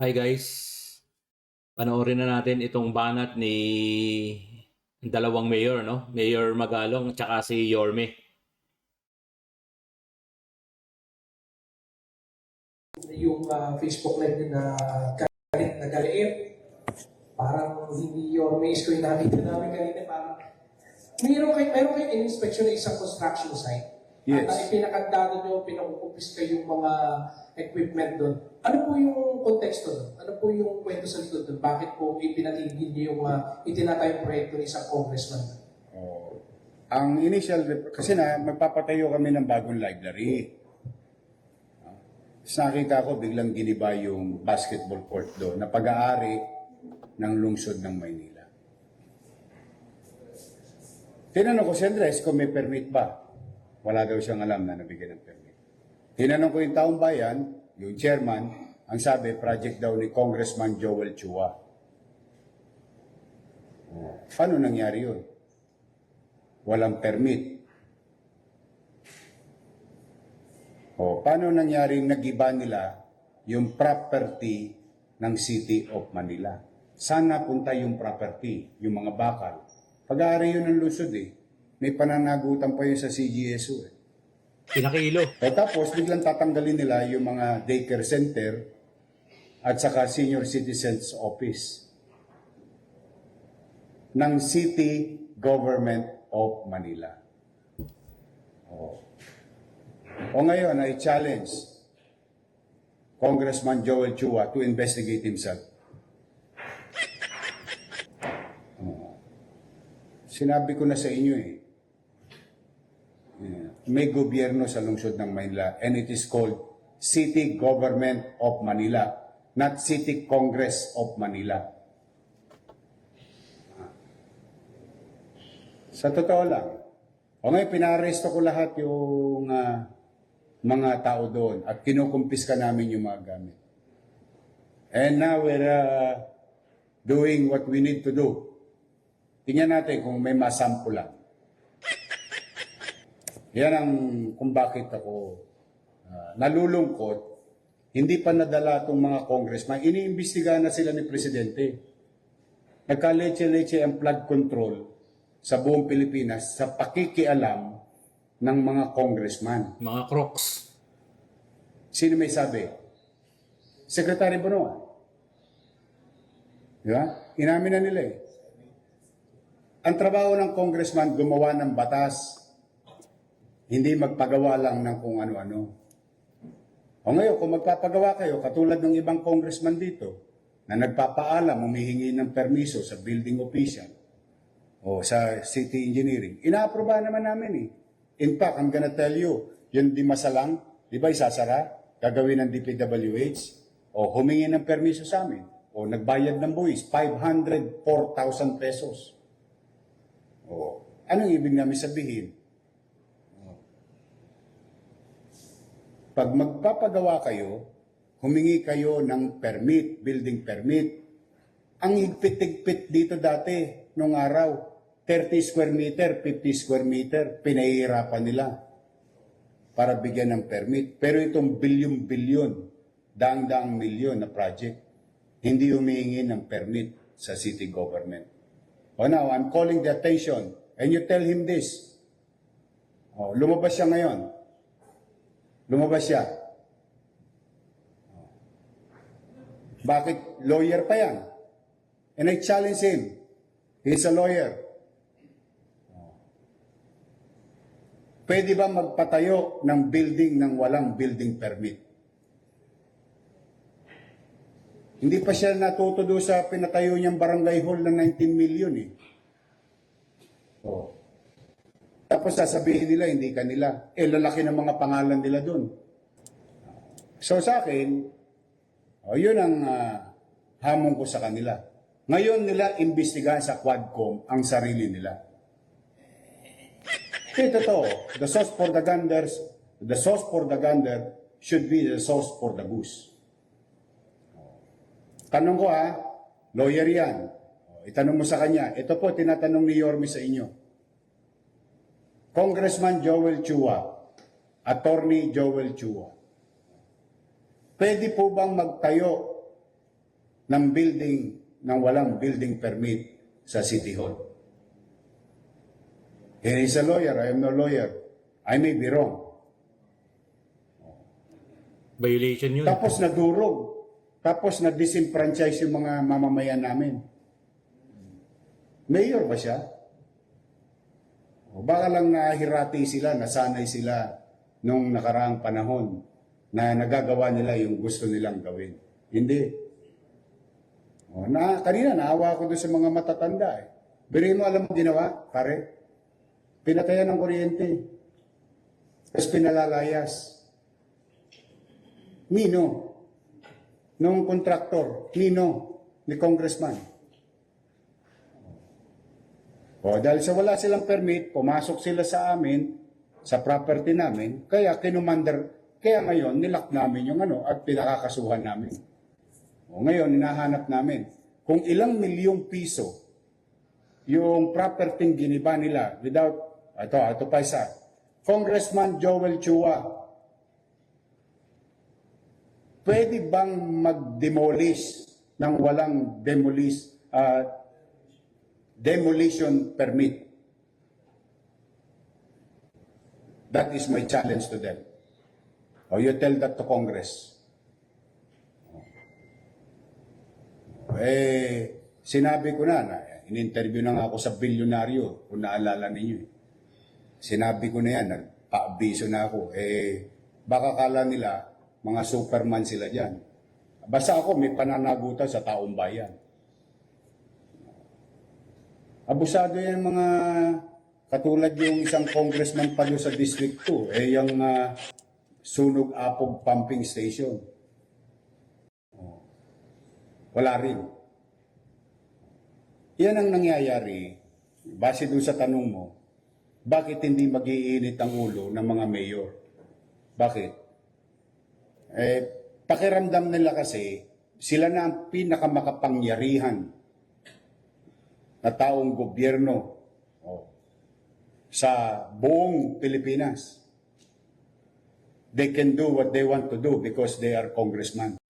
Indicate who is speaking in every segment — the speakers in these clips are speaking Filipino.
Speaker 1: Hi guys, panoorin na natin itong banat ni dalawang mayor, no? Mayor Magalong at saka si Yorme.
Speaker 2: Yung Facebook live din na galit na galit. Parang hindi yung maze ko yung nakita namin kanina. Parang meron kayo in-inspection ng isang construction site.
Speaker 3: Yes.
Speaker 2: At ipinakandado nyo, pinakukupis kayo yung mga equipment doon. Ano po yung konteksto doon? Ano po yung kwento sa likod doon? Bakit po ipinatigil nyo yung itinatayong proyekto ng isang congressman?
Speaker 3: Oh. Ang initial, kasi magpapatayo kami ng bagong library. Tapos nakita ko biglang giniba yung basketball court doon na pag-aari ng lungsod ng Maynila. Tinanong ko si Andres kung may permit ba. Wala daw siyang alam na nabigyan ng permit. Tinanong ko yung taong bayan, yung chairman, ang sabi, project daw ni Congressman Joel Chua. Oh. Paano nangyari yun? Walang permit. O, paano nangyaring nag-iba nila yung property ng City of Manila? Saan napunta yung property, yung mga bakal? Pag-aari yun ng lusod eh. May pananagutan pa yun sa CGSO eh.
Speaker 1: Pinakilo.
Speaker 3: O tapos, biglang tatanggalin nila yung mga daycare center at saka senior citizens office ng City Government of Manila. O ngayon, I challenge Congressman Joel Chua to investigate himself. Sinabi ko na sa inyo eh. May gobyerno sa lungsod ng Manila and it is called City Government of Manila, not City Congress of Manila. Sa totoo lang, o ngayon pinaresto ko lahat yung mga tao doon at kinukumpiska namin yung mga gamit. And now we're doing what we need to do. Tingnan natin kung may masample lang. Yan ang kung bakit ako nalulungkot. Hindi pa nadala itong mga congressman. Iniimbestigahan na sila ni Presidente. Nagka-leche-leche ang flood control sa buong Pilipinas sa pakikialam ng mga congressman.
Speaker 1: Mga crocs.
Speaker 3: Sino may sabi? Secretary Bonoan. Di ba? Inamin na nila eh. Ang trabaho ng congressman gumawa ng batas. Hindi magpagawa lang ng kung ano-ano. O ngayon, kung magpapagawa kayo, katulad ng ibang congressman dito, na nagpapaalam, humihingi ng permiso sa building official o sa city engineering, inaaproba naman namin eh. In fact, I'm gonna tell you, yung di masalang, di ba isasara, gagawin ng DPWH, o humingi ng permiso sa amin, o nagbayad ng buwis, 504,000 pesos. O, anong ibig namin sabihin? Pag magpapagawa kayo, humingi kayo ng permit, building permit. Ang higpit-higpit dito dati, nung araw, 30 square meter, 50 square meter, pinahihirapan nila para bigyan ng permit. Pero itong bilyon-bilyon, daang-daang milyon na project, hindi humihingi ng permit sa city government. O now, I'm calling the attention, and you tell him this. O, lumabas siya ngayon. Lumabas siya. Bakit? Lawyer pa yan. And I challenge him. He's a lawyer. Pwede ba magpatayo ng building ng walang building permit? Hindi pa siya natuto doon sa pinatayo niyang barangay hall na 19 million eh. Oh. Tapos sasabihin nila, hindi kanila. Lalaki ng mga pangalan nila doon. So sa akin, yun ang hamon ko sa kanila. Ngayon nila imbestigahan sa Quadcom ang sarili nila. Ito to, the sauce for the gander should be the sauce for the goose. Tanong ko lawyer yan. Itanong mo sa kanya, ito po tinatanong ni Yorme sa inyo. Congressman Joel Chua, Attorney Joel Chua, pwede po bang magtayo ng building ng walang building permit sa City Hall. He is a lawyer. I am no lawyer. I may be wrong.
Speaker 1: Violation yun.
Speaker 3: Tapos nadurog. Tapos na-disenfranchise yung mga mamamayan namin. Mayor ba siya? O baka lang nahirati sila, nasanay sila nung nakaraang panahon na nagagawa nila yung gusto nilang gawin. Hindi. Kanina naawa ko doon sa mga matatanda. Biro mo, alam mo ginawa, pare? Pinatayan ng kuryente. Tapos pinalalayas. Nino? Nung kontraktor. Nino? Ni congressman. Dahil sa wala silang permit, pumasok sila sa amin, sa property namin, kaya kaya ngayon, nilak namin yung at pinakakasuhan namin. Ngayon, hinahanap namin kung ilang milyong piso yung property giniba nila without, ito pa isa, Congressman Joel Chua, pwede bang mag-demolish ng walang demolition permit? That is my challenge to them. You tell that to Congress. Sinabi ko na in-interview na nga ako sa bilyonaryo, kung naalala ninyo. Sinabi ko na yan, nagpa-abiso na ako. Baka kala nila, mga superman sila dyan. Basta ako, may pananagutan sa taong bayan. Abusado yan mga, katulad yung isang congressman pa sa District 2, yung Sunog Apog Pumping Station. Wala rin. Yan ang nangyayari, base doon sa tanong mo, bakit hindi mag-iinit ang ulo ng mga mayor? Bakit? Pakiramdam nila kasi, sila na ang pinakamakapangyarihan na taong gobyerno sa buong Pilipinas. They can do what they want to do because they are congressmen.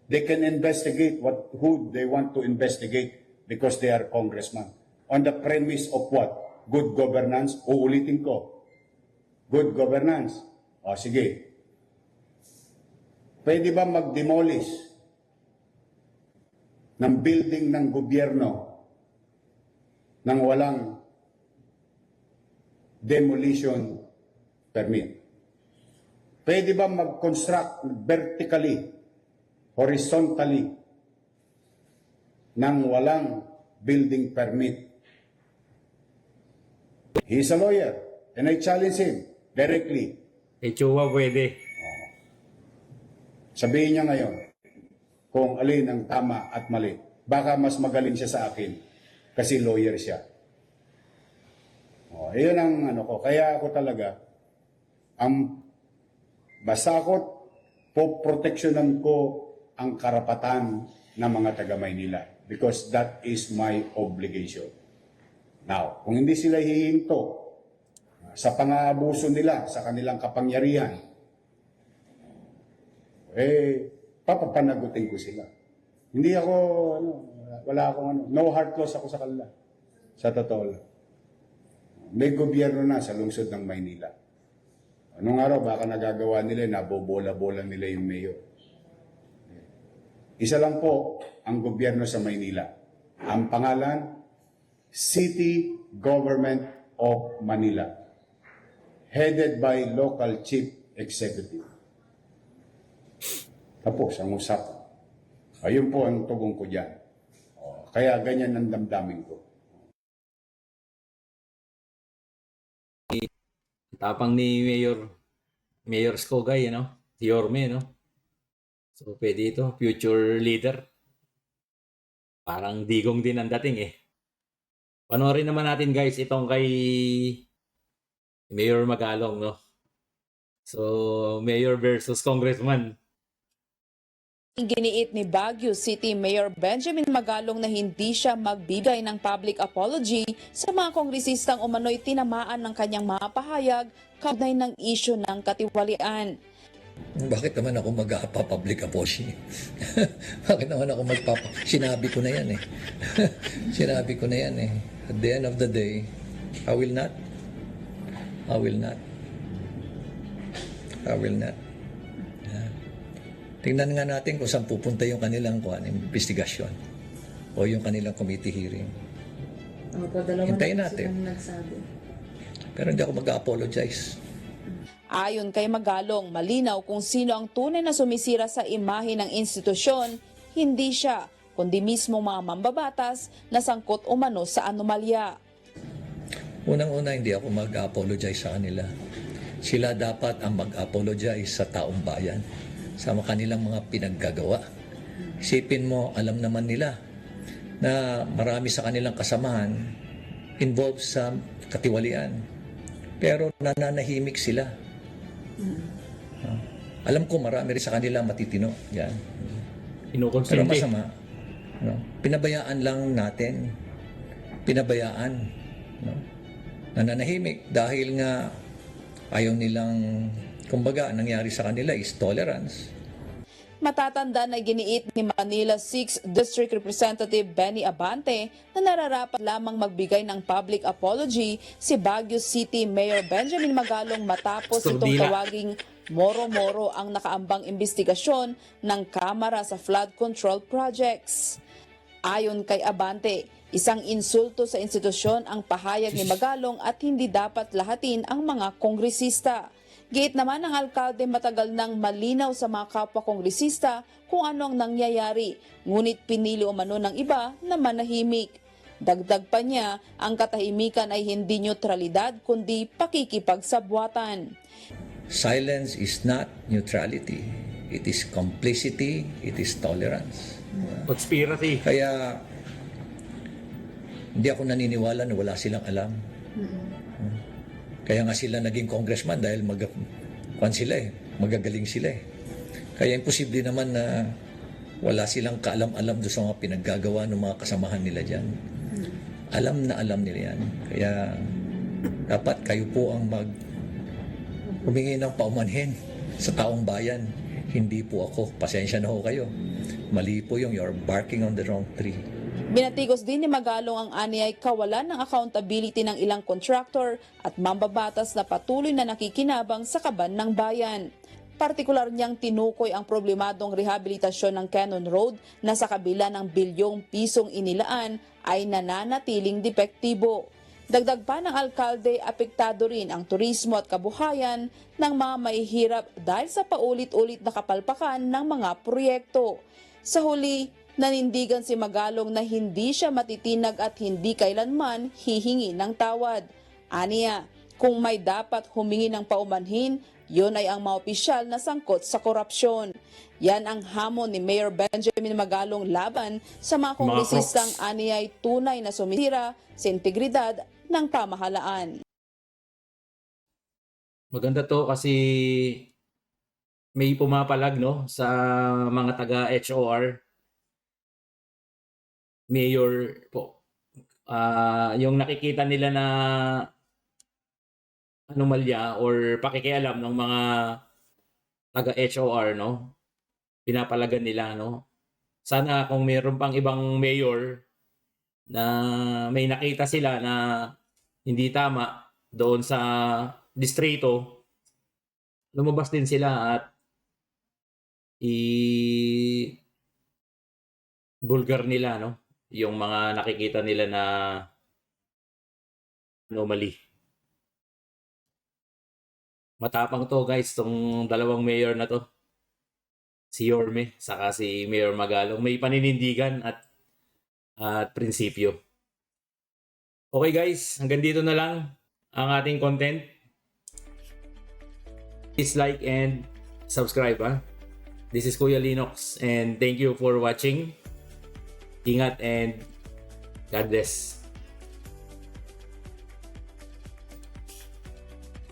Speaker 3: They can investigate who they want to investigate because they are congressmen. On the premise of what? Good governance. Uulitin ko. Good governance. Sige. Pwede ba mag-demolish ng building ng gobyerno nang walang demolition permit? Pwede ba mag-construct vertically, horizontally, nang walang building permit? He's a lawyer, and I challenge him directly.
Speaker 1: Chua pwede.
Speaker 3: Sabihin niya ngayon kung alin ang tama at mali. Baka mas magaling siya sa akin kasi lawyer siya. Iyon ang ko. Kaya ako talaga, basta ako, poproteksyonan ko ang karapatan ng mga taga Maynila because that is my obligation. Now, kung hindi sila hihinto sa pang-aabuso nila sa kanilang kapangyarihan, papapanagutin ko sila. Hindi ako, wala akong no heart loss ako sa kanila. Sa totoo lang. May gobyerno na sa lungsod ng Maynila. Anong araw, baka nagagawa nila, nabobola-bola nila yung mayor. Isa lang po ang gobyerno sa Maynila. Ang pangalan, City Government of Manila. Headed by Local Chief Executive. Tapos ang usapan. Ayun po ang tugon ko dyan. Kaya ganyan ang damdamin ko.
Speaker 1: Tapang ni Mayor Skogay, si Yorme, So, pwede ito, future leader. Parang digong din ang dating Panoorin naman natin guys, itong kay Mayor Magalong, So, Mayor versus Congressman.
Speaker 4: Giniit ni Baguio City Mayor Benjamin Magalong na hindi siya magbigay ng public apology sa mga kongresistang umano'y tinamaan ng kanyang mga pahayag kaugnay ng isyu ng katiwalian.
Speaker 5: Bakit naman ako magpapublic apology? Bakit naman ako Sinabi ko na yan eh. Sinabi ko na yan eh. At the end of the day, I will not. I will not. I will not. Yeah. Tingnan nga natin kung saan pupunta yung kanilang investigasyon o yung kanilang committee hearing. Hintayin natin. Pero hindi ako mag-apologize.
Speaker 4: Ayon kay Magalong, malinaw kung sino ang tunay na sumisira sa imahe ng institusyon, hindi siya, kundi mismo mga mambabatas na sangkot umano sa anomalya.
Speaker 5: Unang-una, hindi ako mag-apologize sa kanila. Sila dapat ang mag-apologize sa taong bayan sa kanilang mga pinaggagawa. Isipin mo, alam naman nila na marami sa kanilang kasamahan involved sa katiwalian. Pero nananahimik sila. Alam ko marami rin sa kanila matitino. Yan. Pero
Speaker 1: Kinukonsente.
Speaker 5: masama. No? Pinabayaan lang natin. Pinabayaan. No? Nananahimik dahil nga ayaw nilang, kumbaga, nangyari sa kanila is tolerance.
Speaker 4: Matatanda na giniit ni Manila 6th District Representative Benny Abante na nararapat lamang magbigay ng public apology si Baguio City Mayor Benjamin Magalong matapos itong
Speaker 1: Stordila.
Speaker 4: tawaging moro-moro ang nakaambang investigasyon ng Kamara sa flood control projects. Ayon kay Abante, isang insulto sa institusyon ang pahayag ni Magalong at hindi dapat lahatin ang mga kongresista. Gate naman ng alkalde matagal nang malinaw sa mga kapwa-kongresista kung ano ang nangyayari, ngunit pinili umano ng iba na manahimik. Dagdag pa niya, ang katahimikan ay hindi neutralidad kundi pakikipagsabwatan.
Speaker 5: Silence is not neutrality. It is complicity, it is tolerance.
Speaker 1: Conspiracy.
Speaker 5: Kaya hindi ako naniniwala na wala silang alam. Kaya nga sila naging congressman dahil magagaling sila eh. Kaya imposible naman na wala silang kaalam-alam doon sa mga pinaggagawa ng mga kasamahan nila dyan. Alam na alam nila yan. Kaya dapat kayo po ang humingi ng paumanhin sa taong bayan. Hindi po ako. Pasensya na ho kayo. Mali po you're barking on the wrong tree.
Speaker 4: Binatigos din ni Magalong ang aniyay kawalan ng accountability ng ilang contractor at mambabatas na patuloy na nakikinabang sa kaban ng bayan. Partikular niyang tinukoy ang problemadong rehabilitasyon ng Cannon Road na sa kabila ng bilyong pisong inilaan ay nananatiling depektibo. Dagdag pa ng alkalde, apektado rin ang turismo at kabuhayan ng mga mahihirap dahil sa paulit-ulit na kapalpakan ng mga proyekto. Sa huli, nanindigan si Magalong na hindi siya matitinag at hindi kailanman hihingi ng tawad. Aniya, kung may dapat humingi ng paumanhin, yun ay ang mga opisyal na sangkot sa korupsyon. Yan ang hamon ni Mayor Benjamin Magalong laban sa mga kongresistang aniya ay tunay na sumisira sa integridad ng pamahalaan.
Speaker 1: Maganda to kasi may pumapalag no sa mga taga HOR. Mayor po. Yung nakikita nila na anomalya or pakikialam ng mga taga HOR no. Pinapalagan nila no. Sana kung mayroon pang ibang mayor na may nakita sila na hindi tama doon sa distrito, lumabas din sila at bulgar nila no yung mga nakikita nila na anomaly. Matapang to guys tong dalawang mayor na to, si Yorme saka si Mayor Magalong, may paninindigan at prinsipyo. Okay guys, hanggang dito na lang ang ating content. Please like and subscribe ha. This is Kuya Linox and thank you for watching. Ingat and God bless.